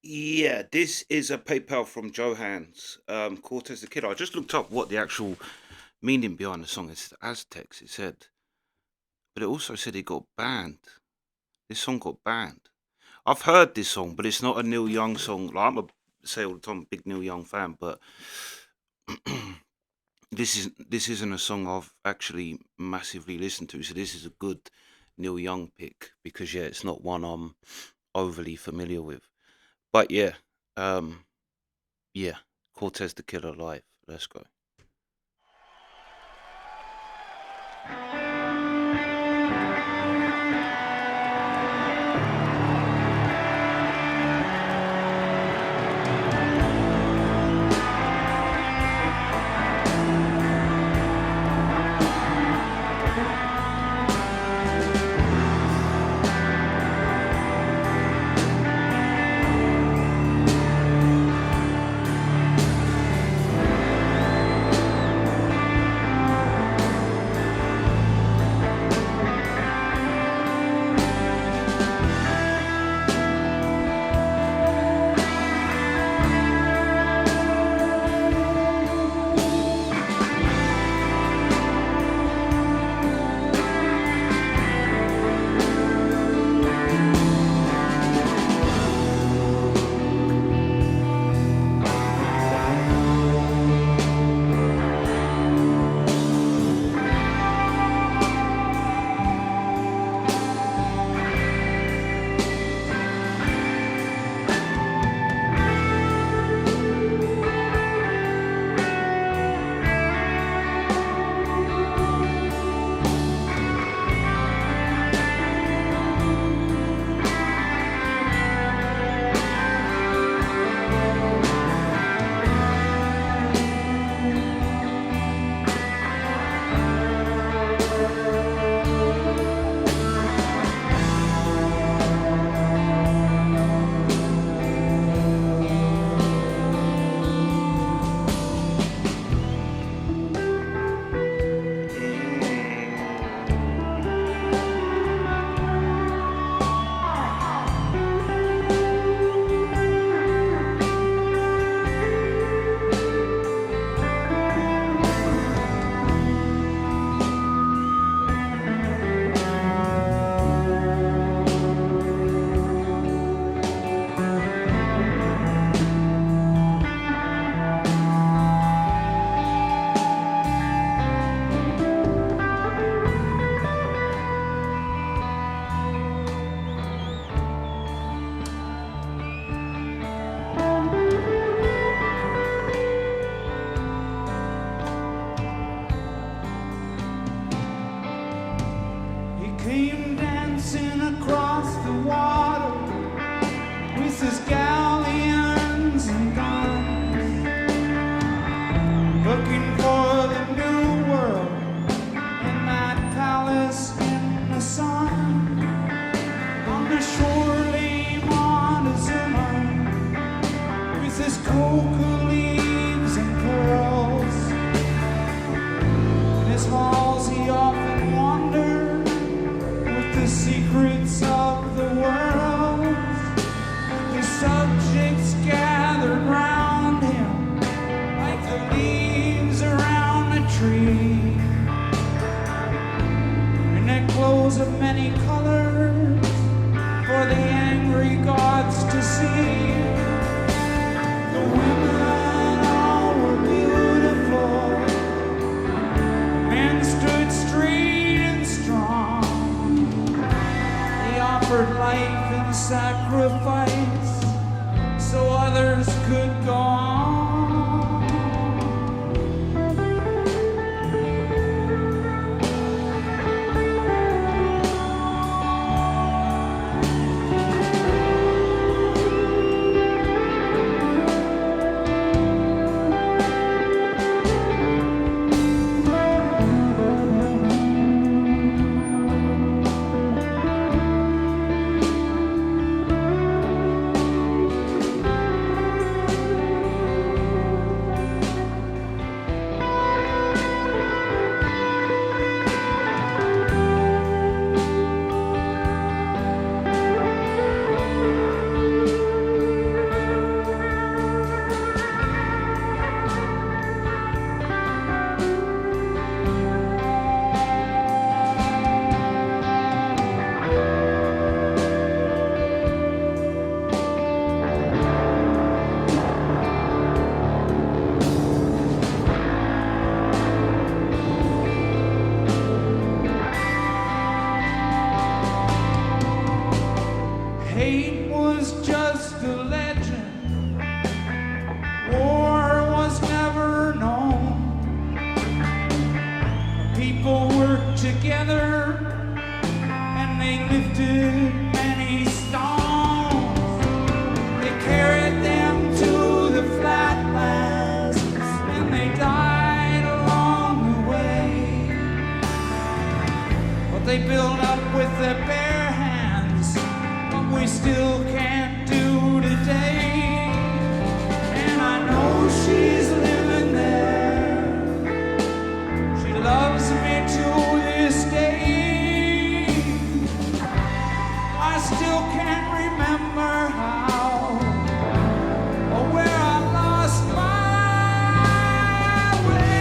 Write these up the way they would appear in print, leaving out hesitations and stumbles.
Yeah, this is a PayPal from Johan's, Cortez the Kid. I just looked up what the actual meaning behind the song is. Aztecs, it said, but it also said it got banned. This song got banned. I've heard this song, but it's not a Neil Young song. Like I'm a say all the time, big Neil Young fan, but this isn't a song I've actually massively listened to. So this is a good Neil Young pick because yeah, it's not one I'm overly familiar with. But yeah, um, yeah, Cortez the Killer live. Let's go. He came dancing across the water with his galleons and guns, looking for the new world in that palace in the sun. On the shore lay Montezuma with his cocoa leaves and pearls. In his halls he often wandered with the secrets of the world. His subjects gathered round him like the leaves around a tree, in their clothes of many colors for the angry gods to see. The women all were beautiful, men stood straight and strong. They offered life in sacrifice so others could go on. hate was just a legend. War was never known. People worked together and they lifted many stones. They carried them to the flatlands and they died along the way. But they built up with their bare hands what we still can't do today. And I know she's living there. She loves me to this day. I still can't remember how or where I lost my way.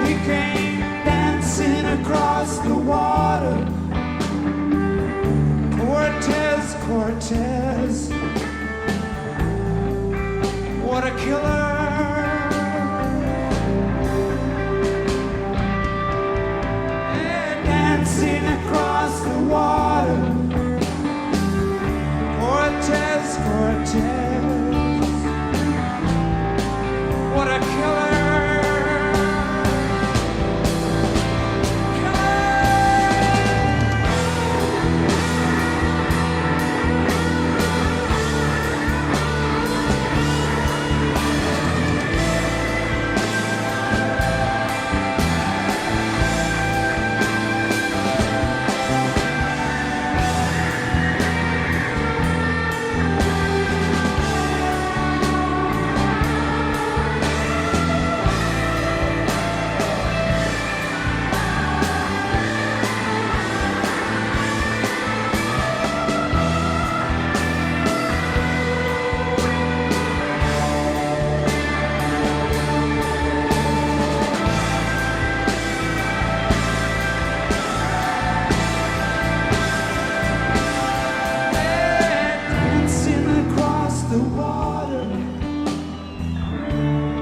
He came dancing across the water. Cortez, Cortez, what a killer. Yeah, dancing across the water. Cortez, Cortez, what a killer. Dancing across the water.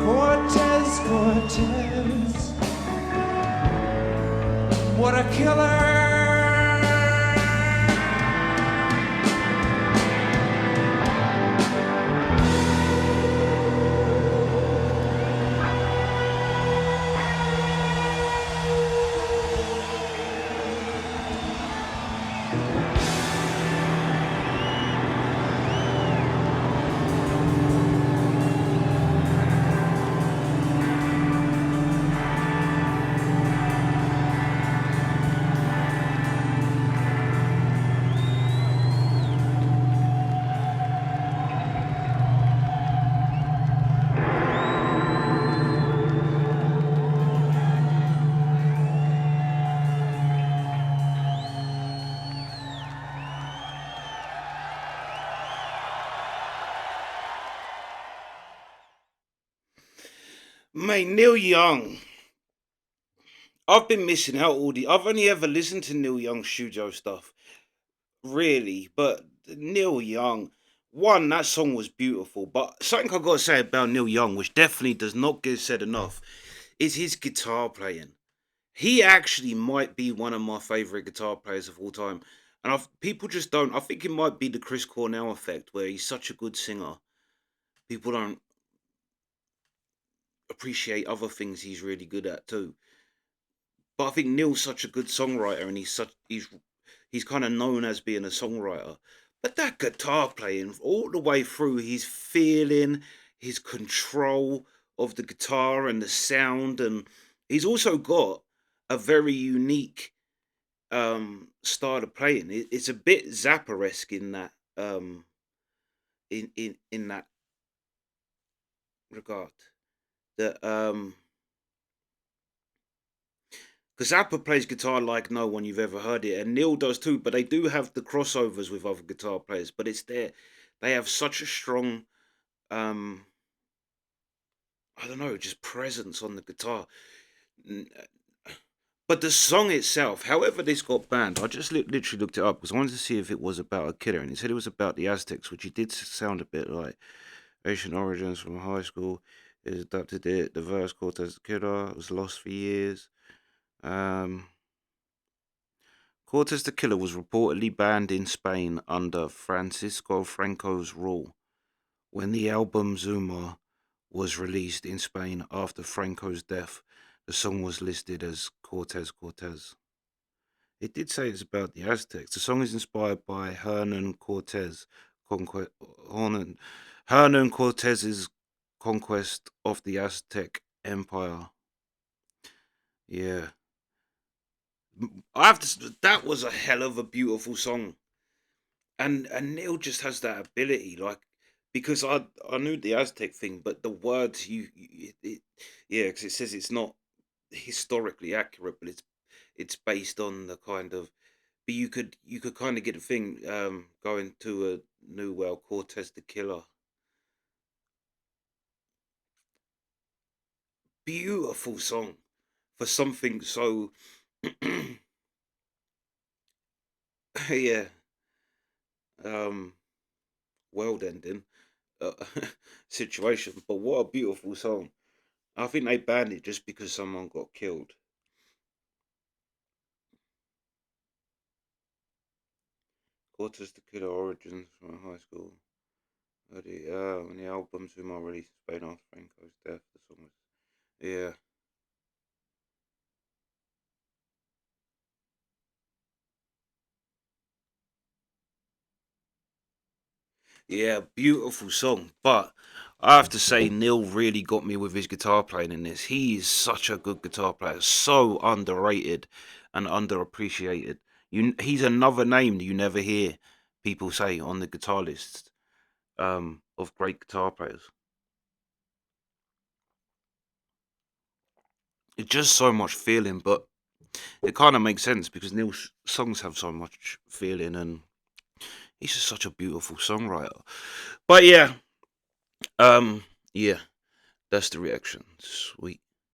Cortez, Cortez, what a killer. Mate, Neil Young. I've been missing out all the. I've only ever listened to Neil Young studio stuff, really. But Neil Young, one, that song was beautiful. But something I got to say about Neil Young, which definitely does not get said enough, is his guitar playing. He actually might be one of my favorite guitar players of all time. And people just don't. I think it might be the Chris Cornell effect, where he's such a good singer. People don't appreciate other things he's really good at too. But I think Neil's such a good songwriter, and he's kind of known as being a songwriter. But that guitar playing all the way through, he's feeling his control of the guitar and the sound, and he's also got a very unique style of playing. It's a bit Zappa-esque in that in that regard. That because Zappa plays guitar like no one you've ever heard it, and Neil does too. But they do have the crossovers with other guitar players. But it's there, they have such a strong, um, I don't know, just presence on the guitar. N- But the song itself, however this got banned, I just literally looked it up because I wanted to see if it was about a killer, and it said it was about the Aztecs, which it did sound a bit like. Asian origins from high school. Is adapted it. The verse Cortez the Killer was lost for years. Um, Cortez the Killer was reportedly banned in Spain under Francisco Franco's rule when the album Zuma was released in Spain after Franco's death. The song was listed as Cortez Cortez. It did say it's about the Aztecs. The song is inspired by Conque- Hernan, Hernan Cortez's conquest of the Aztec Empire. Yeah, I have to. That was a hell of a beautiful song, and Neil just has that ability, like because I knew the Aztec thing, but the words yeah, because it says it's not historically accurate, but it's based on the kind of. But you could kind of get the thing going to a new well Cortez the Killer. Beautiful song for something so yeah um world ending uh, situation, but what a beautiful song. I think they banned it just because someone got killed. Cortez the Killer origins from high school. When the albums were more released in Spain after Franco's death, the song was yeah. Yeah, beautiful song. But I have to say, Neil really got me with his guitar playing in this. He is such a good guitar player, so underrated and underappreciated. He's another name that you never hear people say on the guitar lists of great guitar players. It's just so much feeling, but it kind of makes sense because Neil's songs have so much feeling, and he's just such a beautiful songwriter. But yeah, um, yeah, that's the reaction. Sweet.